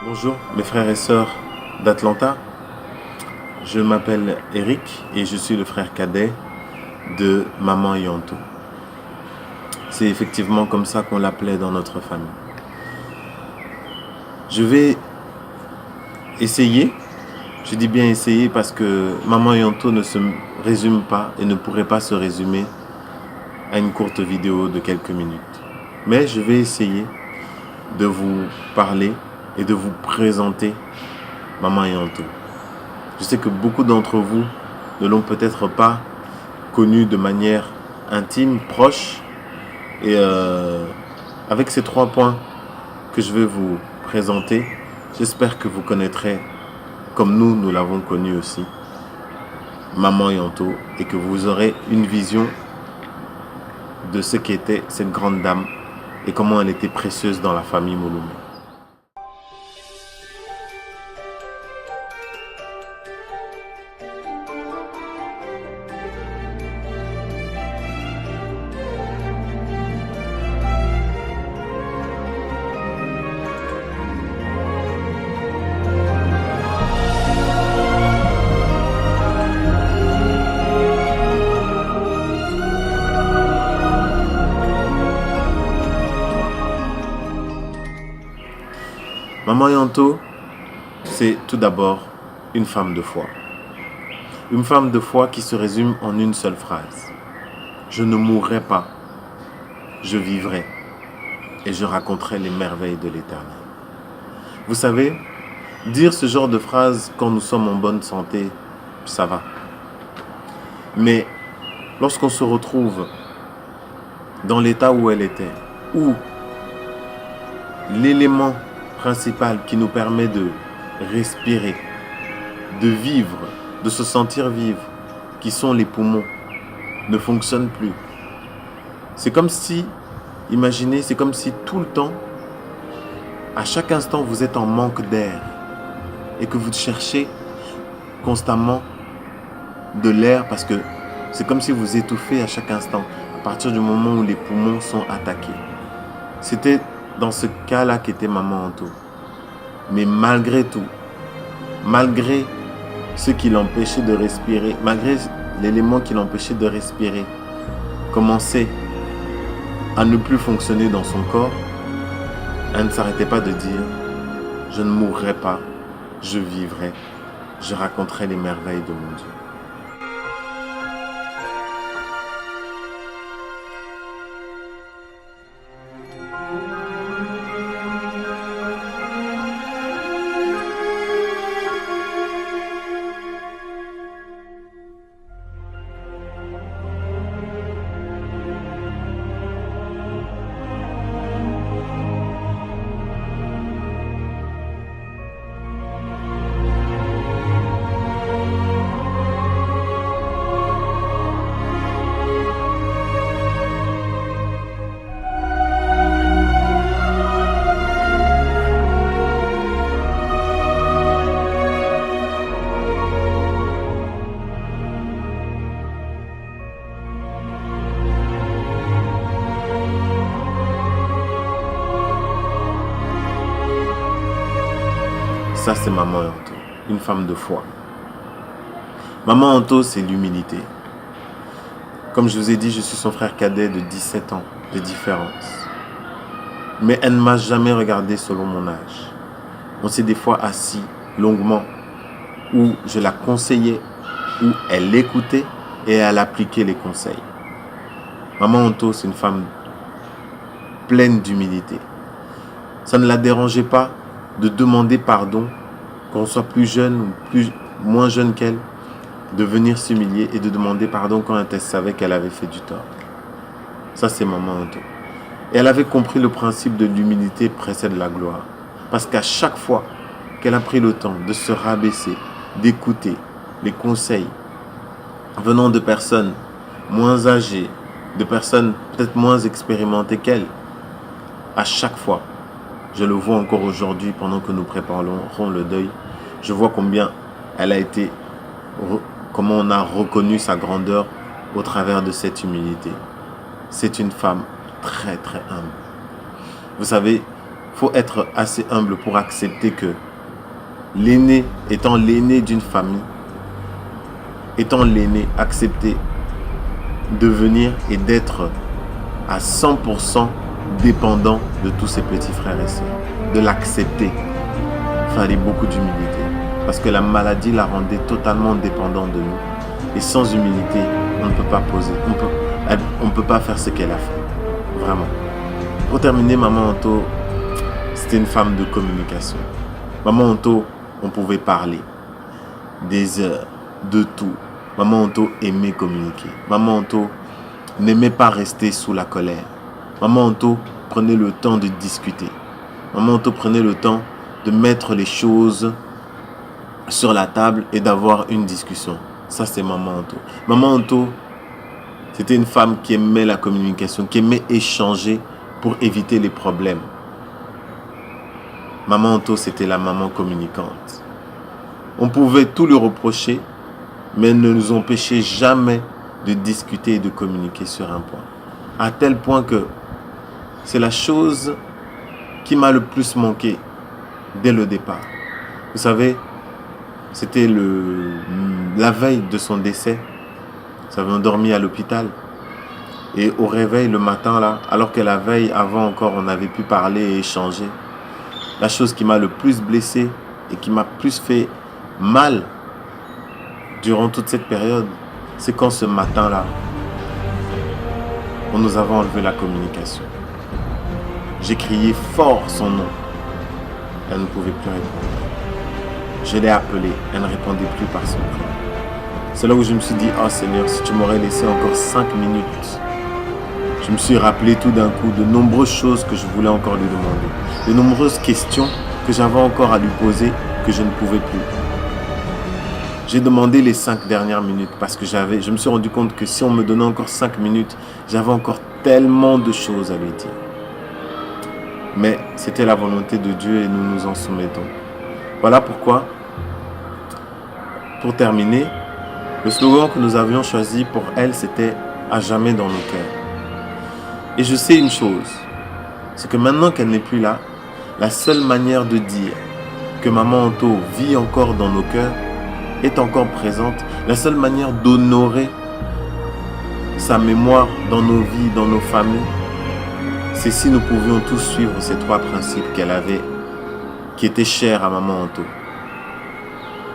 Bonjour mes frères et sœurs d'Atlanta, je m'appelle Eric et je suis le frère cadet de Maman Yonto. C'est effectivement comme ça qu'on l'appelait dans notre famille. Je vais essayer, je dis bien essayer parce que Maman Yonto ne se résume pas et ne pourrait pas se résumer à une courte vidéo de quelques minutes. Mais je vais essayer de vous parler et de vous présenter Maman Yonto. Je sais que beaucoup d'entre vous ne l'ont peut-être pas connue de manière intime, proche. Et avec ces 3 points que je vais vous présenter, j'espère que vous connaîtrez, comme nous l'avons connue aussi, Maman Yonto, et que vous aurez une vision de ce qu'était cette grande dame et comment elle était précieuse dans la famille Mouloumé. Maman Yonto, c'est tout d'abord une femme de foi. Une femme de foi qui se résume en une seule phrase. Je ne mourrai pas, je vivrai et je raconterai les merveilles de l'Éternel. Vous savez, dire ce genre de phrase quand nous sommes en bonne santé, ça va. Mais lorsqu'on se retrouve dans l'état où elle était, où l'élément principal qui nous permet de respirer, de vivre, de se sentir vivre, qui sont les poumons, ne fonctionne plus. C'est comme si, imaginez, c'est comme si tout le temps, à chaque instant, vous êtes en manque d'air et que vous cherchez constamment de l'air parce que c'est comme si vous étouffez à chaque instant, à partir du moment où les poumons sont attaqués. C'était dans ce cas-là qu'était Maman Yonto. Mais malgré tout, malgré ce qui l'empêchait de respirer, malgré l'élément qui l'empêchait de respirer, commençait à ne plus fonctionner dans son corps, elle ne s'arrêtait pas de dire « Je ne mourrai pas, je vivrai, je raconterai les merveilles de mon Dieu ». ça, c'est Maman Anto, une femme de foi. Maman Anto, c'est l'humilité. Comme je vous ai dit, je suis son frère cadet de 17 ans de différence. Mais elle ne m'a jamais regardé selon mon âge. On s'est des fois assis longuement, où je la conseillais, où elle écoutait et elle appliquait les conseils. Maman Anto, c'est une femme pleine d'humilité. Ça ne la dérangeait pas de demander pardon, qu'on soit plus jeune ou moins jeune qu'elle, de venir s'humilier et de demander pardon quand elle savait qu'elle avait fait du tort. Ça, c'est Maman Anto. Et elle avait compris le principe de l'humilité précède la gloire. Parce qu'à chaque fois qu'elle a pris le temps de se rabaisser, d'écouter les conseils venant de personnes moins âgées, de personnes peut-être moins expérimentées qu'elle, à chaque fois, je le vois encore aujourd'hui pendant que nous préparons le deuil, je vois combien elle a été, comment on a reconnu sa grandeur au travers de cette humilité. C'est une femme très très humble. Vous savez, il faut être assez humble pour accepter que l'aîné, étant l'aîné d'une famille, étant l'aîné, accepter de venir et d'être à 100% dépendant de tous ses petits frères et sœurs. De l'accepter. Il fallait beaucoup d'humilité. Parce que la maladie la rendait totalement dépendante de nous. Et sans humilité, on ne peut pas poser. On ne peut pas faire ce qu'elle a fait. Vraiment. Pour terminer, Maman Anto, c'était une femme de communication. Maman Anto, on pouvait parler des heures, de tout. Maman Anto aimait communiquer. Maman Anto n'aimait pas rester sous la colère. Maman Anto prenait le temps de discuter. Maman Anto prenait le temps de mettre les choses sur la table et d'avoir une discussion. Ça, c'est Maman Anto. Maman Anto, c'était une femme qui aimait la communication, qui aimait échanger pour éviter les problèmes. Maman Anto, c'était la maman communicante. On pouvait tout lui reprocher, mais elle ne nous empêchait jamais de discuter et de communiquer sur un point. À tel point que c'est la chose qui m'a le plus manqué dès le départ. Vous savez, c'était la veille de son décès. Nous avions dormi à l'hôpital. Et au réveil le matin, là, alors que la veille, avant encore, on avait pu parler et échanger, la chose qui m'a le plus blessé et qui m'a plus fait mal durant toute cette période, c'est quand ce matin-là, on nous avait enlevé la communication. J'ai crié fort son nom. Elle ne pouvait plus répondre. Je l'ai appelée. Elle ne répondait plus par son prénom. C'est là où je me suis dit, oh Seigneur, si tu m'aurais laissé encore 5 minutes. Je me suis rappelé tout d'un coup de nombreuses choses que je voulais encore lui demander. De nombreuses questions que j'avais encore à lui poser que je ne pouvais plus. J'ai demandé les 5 dernières minutes parce que je me suis rendu compte que si on me donnait encore 5 minutes, j'avais encore tellement de choses à lui dire. Mais c'était la volonté de Dieu et nous nous en soumettons. Voilà pourquoi, pour terminer, le slogan que nous avions choisi pour elle, c'était « À jamais dans nos cœurs ». Et je sais une chose, c'est que maintenant qu'elle n'est plus là, la seule manière de dire que Maman Anto vit encore dans nos cœurs, est encore présente, la seule manière d'honorer sa mémoire dans nos vies, dans nos familles, c'est si nous pouvions tous suivre ces 3 principes qu'elle avait, qui étaient chers à Maman Anto.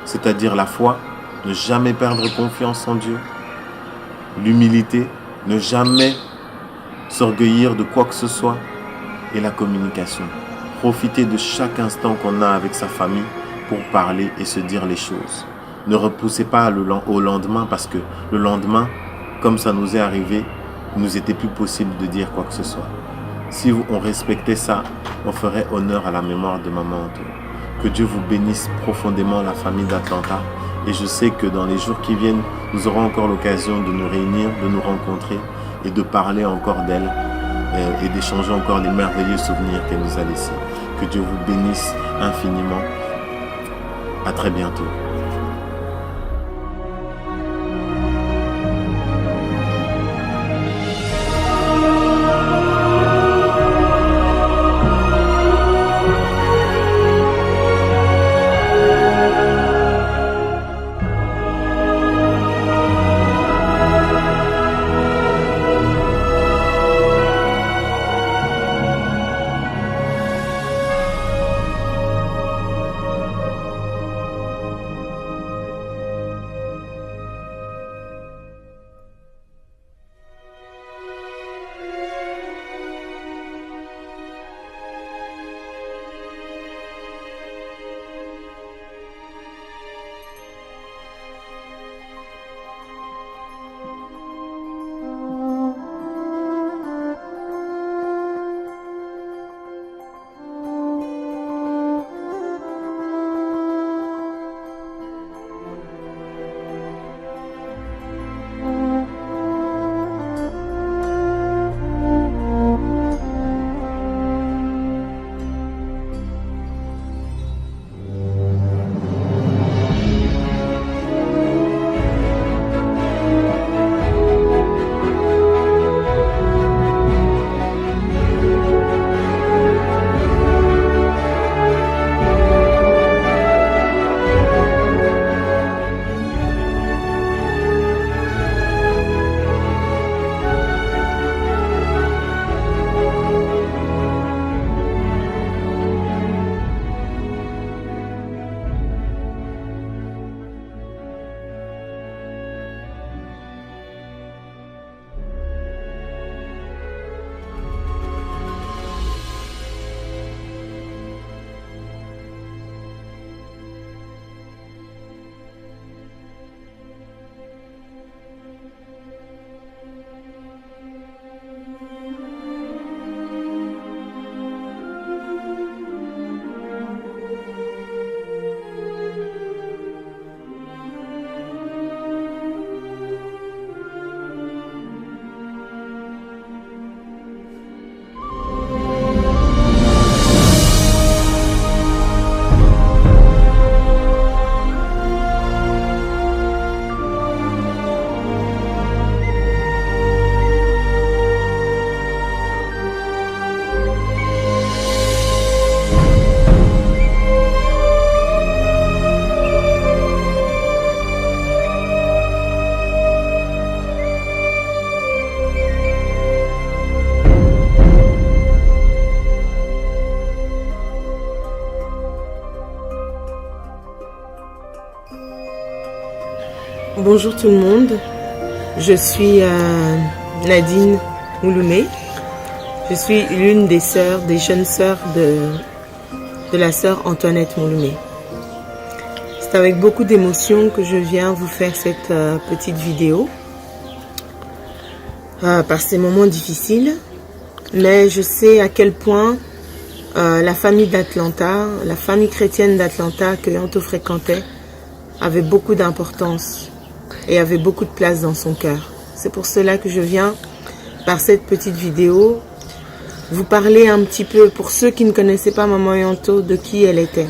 C'est-à-dire la foi, ne jamais perdre confiance en Dieu, l'humilité, ne jamais s'orgueillir de quoi que ce soit, et la communication. Profiter de chaque instant qu'on a avec sa famille pour parler et se dire les choses. Ne repoussez pas au lendemain parce que le lendemain, comme ça nous est arrivé, il nous était plus possible de dire quoi que ce soit. Si on respectait ça, on ferait honneur à la mémoire de Maman Anto. Que Dieu vous bénisse profondément, la famille d'Atlanta. Et je sais que dans les jours qui viennent, nous aurons encore l'occasion de nous réunir, de nous rencontrer et de parler encore d'elle et d'échanger encore les merveilleux souvenirs qu'elle nous a laissés. Que Dieu vous bénisse infiniment. À très bientôt. Bonjour tout le monde, je suis Nadine Mouloumé. Je suis l'une des sœurs, des jeunes sœurs de la sœur Antoinette Mouloumé. C'est avec beaucoup d'émotion que je viens vous faire cette petite vidéo par ces moments difficiles, mais je sais à quel point la famille d'Atlanta, la famille chrétienne d'Atlanta que Yanto fréquentait, avait beaucoup d'importance et avait beaucoup de place dans son cœur. C'est pour cela que je viens, par cette petite vidéo, vous parler un petit peu, pour ceux qui ne connaissaient pas Maman Yanto, de qui elle était.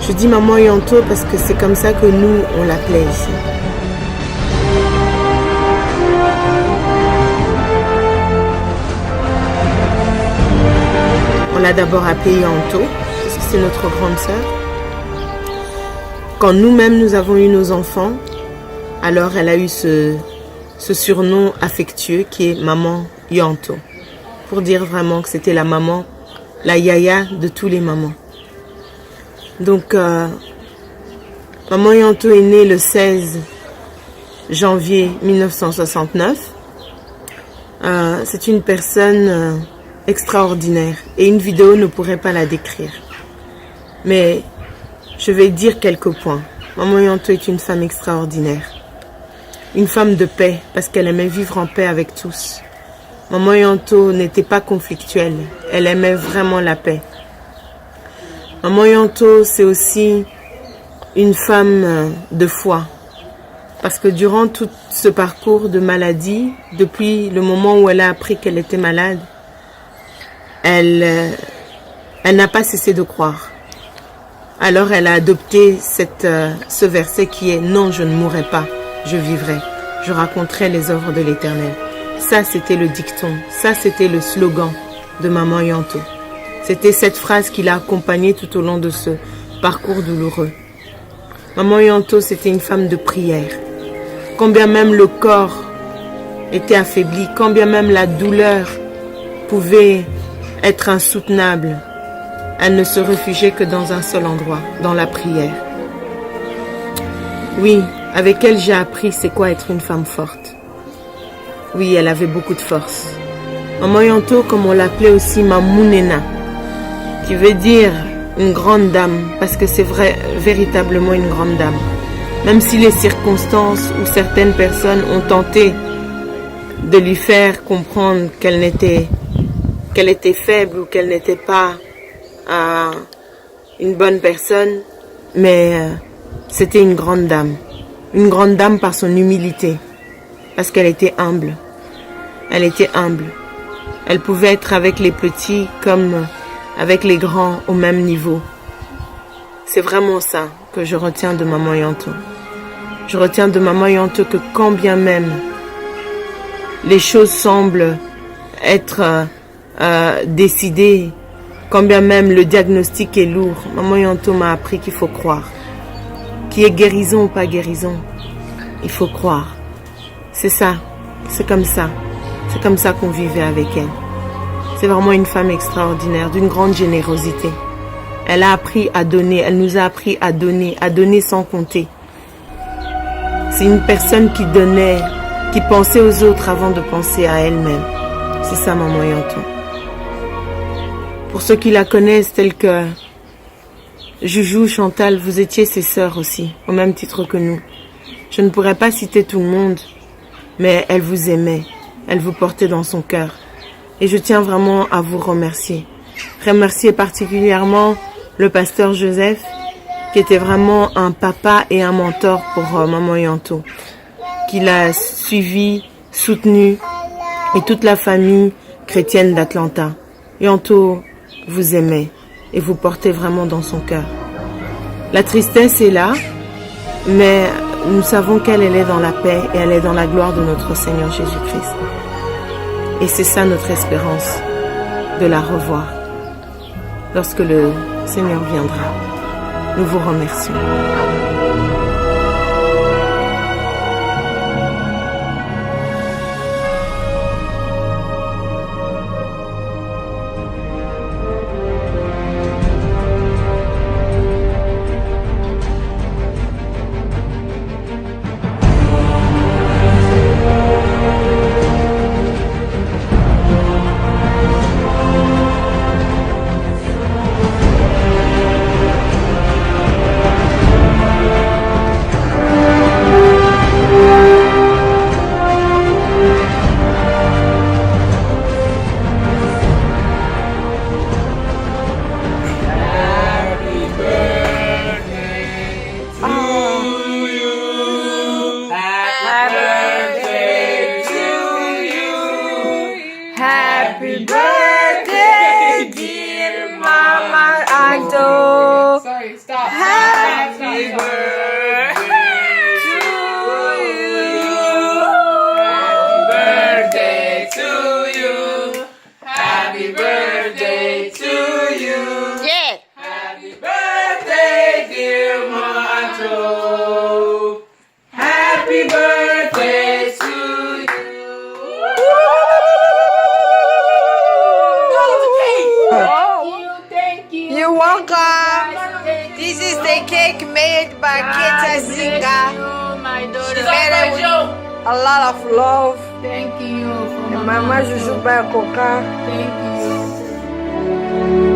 Je dis Maman Yanto parce que c'est comme ça que nous, on l'appelait ici. On l'a d'abord appelée Yanto, parce que c'est notre grande sœur. Quand nous-mêmes, nous avons eu nos enfants, alors elle a eu ce surnom affectueux qui est Maman Yanto. Pour dire vraiment que c'était la maman, la yaya de tous les mamans. Donc, Maman Yanto est née le 16 janvier 1969. C'est une personne extraordinaire et une vidéo ne pourrait pas la décrire. Mais je vais dire quelques points. Maman Yanto est une femme extraordinaire. Une femme de paix parce qu'elle aimait vivre en paix avec tous. Maman Yanto n'était pas conflictuelle. Elle aimait vraiment la paix. Maman Yanto, c'est aussi une femme de foi. Parce que durant tout ce parcours de maladie, depuis le moment où elle a appris qu'elle était malade, elle n'a pas cessé de croire. Alors elle a adopté ce verset qui est « Non, je ne mourrai pas, je vivrai, je raconterai les œuvres de l'Éternel ». Ça, c'était le dicton, ça, c'était le slogan de Maman Yanto. C'était cette phrase qui l'a accompagnée tout au long de ce parcours douloureux. Maman Yanto, c'était une femme de prière. Quand bien même le corps était affaibli, quand bien même la douleur pouvait être insoutenable, elle ne se réfugiait que dans un seul endroit, dans la prière. Oui, avec elle j'ai appris c'est quoi être une femme forte. Oui, elle avait beaucoup de force. Maman Yanto, comme on l'appelait aussi Mamounena, qui veut dire une grande dame, parce que c'est vrai, véritablement une grande dame. Même si les circonstances ou certaines personnes ont tenté de lui faire comprendre qu'elle n'était qu'elle était faible ou qu'elle n'était pas une bonne personne, mais c'était une grande dame. Une grande dame par son humilité, parce qu'elle était humble. Elle était humble. Elle pouvait être avec les petits comme avec les grands au même niveau. C'est vraiment ça que je retiens de Maman Yanto. Je retiens de Maman Yanto que quand bien même les choses semblent être décidées, quand bien même le diagnostic est lourd, Maman Yanto m'a appris qu'il faut croire. Qu'il y ait guérison ou pas guérison, il faut croire. C'est ça, c'est comme ça. C'est comme ça qu'on vivait avec elle. C'est vraiment une femme extraordinaire, d'une grande générosité. Elle a appris à donner, elle nous a appris à donner sans compter. C'est une personne qui donnait, qui pensait aux autres avant de penser à elle-même. C'est ça, Maman Yanto. Pour ceux qui la connaissent, tels que Joujou, Chantal, vous étiez ses sœurs aussi, au même titre que nous. Je ne pourrais pas citer tout le monde, mais elle vous aimait, elle vous portait dans son cœur. Et je tiens vraiment à vous remercier. Remercier particulièrement le pasteur Joseph, qui était vraiment un papa et un mentor pour Maman Yanto, qui l'a suivi, soutenu, et toute la famille chrétienne d'Atlanta. Yanto vous aimait et vous portez vraiment dans son cœur. La tristesse est là, mais nous savons qu'elle est dans la paix et elle est dans la gloire de notre Seigneur Jésus-Christ. Et c'est ça notre espérance, de la revoir lorsque le Seigneur viendra. Nous vous remercions. Happy birthday, dear Mama Yanto. Sorry, stop. Happy birthday to you. Birthday to you. Happy birthday to you. Yeah. Happy birthday, dear Manto. Happy birthday to you. Thank you. You're welcome. This is the cake made by Keta Zinga. My daughter. She made it with a lot of love. Thank you. And Mama Jujuba Coca. Thank you.